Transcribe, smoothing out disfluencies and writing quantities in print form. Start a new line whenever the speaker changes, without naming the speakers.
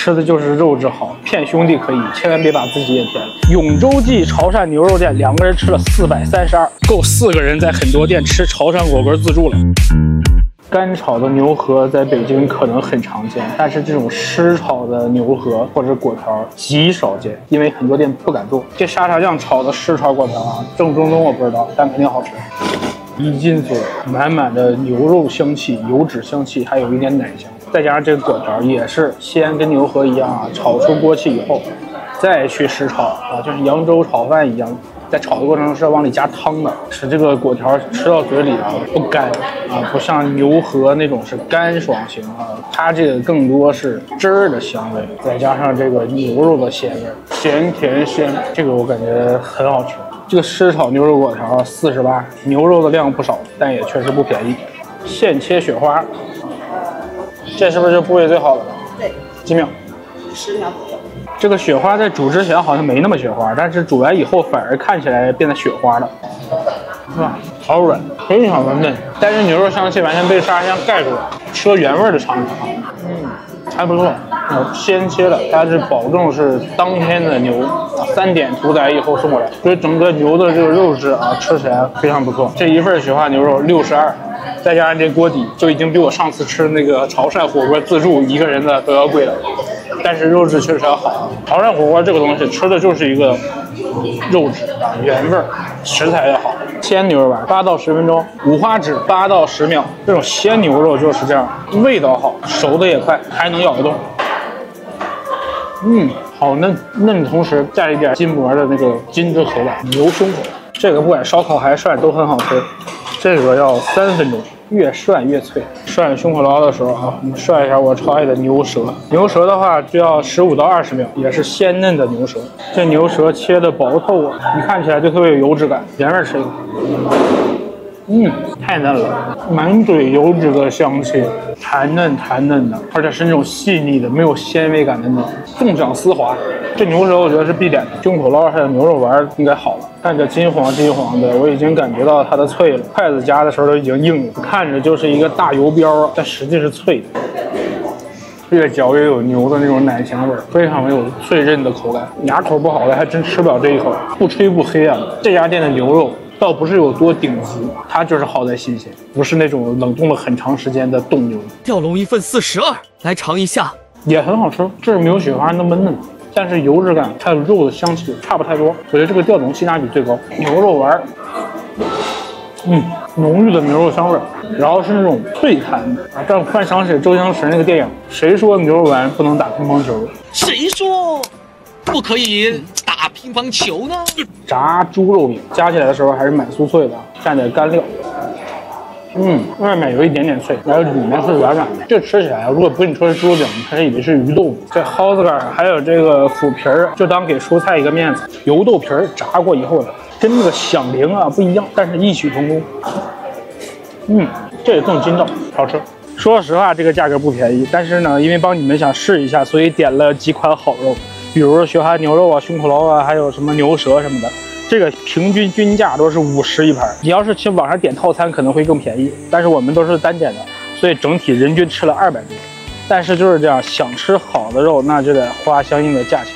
吃的就是肉质好，骗兄弟可以，千万别把自己也骗了。永州记潮汕牛肉店2个人吃了432，够4个人在很多店吃潮汕火锅自助了。干炒的牛河在北京可能很常见，但是这种湿炒的牛河或者果条极少见，因为很多店不敢做。这沙茶酱炒的湿炒果条啊，正宗我不知道，但肯定好吃。一进嘴，满满的牛肉香气、油脂香气，还有一点奶香，再加上这个果条也是先跟牛河一样啊，炒出锅气以后，再去湿炒啊，就是扬州炒饭一样。在炒的过程中是要往里加汤的，使这个果条吃到嘴里啊不干啊，不像牛河那种是干爽型啊，它这个更多是汁儿的香味，再加上这个牛肉的鲜味，咸甜鲜，这个我感觉很好吃。这个湿炒牛肉果条48，牛肉的量不少，但也确实不便宜。现切雪花，这是不是部位最好的了？
对，
几秒
10秒左右。
这个雪花在煮之前好像没那么雪花，但是煮完以后反而看起来变得雪花了，是吧？好软，非常的嫩，但是牛肉香气完全被沙茶酱盖住了。吃原味的尝一尝，还不错。先切了，它是保证是当天的牛，3点屠宰以后送过来，所以整个牛的这个肉质啊，吃起来非常不错。这一份雪花牛肉62。再加上这锅底，就已经比我上次吃那个潮汕火锅自助1个人的都要贵了，但是肉质确实要好。潮汕火锅这个东西吃的就是一个肉质啊，原味儿，食材要好。鲜牛肉丸8到10分钟，五花指8到10秒，这种鲜牛肉就是这样，味道好，熟的也快，还能咬得动。好嫩，嫩的同时带一点筋膜的那个筋质口感。牛胸口，这个不管烧烤还是涮都很好吃。这个要3分钟，越涮越脆。涮胸口捞的时候啊，我们涮一下我超爱的牛舌。牛舌的话就要15到20秒，也是鲜嫩的牛舌。这牛舌切的薄透啊，你看起来就特别有油脂感。原味吃一个，太嫩了，满嘴油脂的香气，弹嫩的，而且是那种细腻的、没有纤维感的嫩，纵享丝滑。这牛舌我觉得是必点的，胸口捞还有牛肉丸应该好了。看着金黄的，我已经感觉到它的脆了，筷子夹的时候都已经硬了，看着就是一个大油标，但实际是脆的。越嚼越有牛的那种奶香味，非常有脆韧的口感。牙口不好的还真吃不了这一口，不吹不黑啊。这家店的牛肉倒不是有多顶级，它就是好在新鲜，不是那种冷冻了很长时间的冻牛。
吊龙一份42，来尝一下，
也很好吃，就是没有雪花那么嫩。但是油脂感还有肉的香气差不太多，我觉得这个吊种性价比最高。牛肉丸，浓郁的牛肉香味，然后是那种脆弹的啊，这突然想起周星驰那个电影，谁说牛肉丸不能打乒乓球？
谁说不可以打乒乓球呢？
炸猪肉饼夹起来的时候还是蛮酥脆的，蘸点干料。外面有一点点脆，然后里面是软软的。这吃起来，如果不跟你说是猪肉饼，你还以为是鱼豆腐。这蒿子干还有这个腐皮儿，就当给蔬菜一个面子。油豆皮儿炸过以后的，跟那个响铃啊不一样，但是异曲同工。这也更筋道，好吃。说实话，这个价格不便宜，但是呢，因为帮你们想试一下，所以点了几款好肉，比如雪花牛肉啊、胸口捞啊，还有什么牛舌什么的。这个平均均价都是50一盘，你要是去网上点套餐可能会更便宜，但是我们都是单点的，所以整体人均吃了200多。但是就是这样，想吃好的肉，那就得花相应的价钱。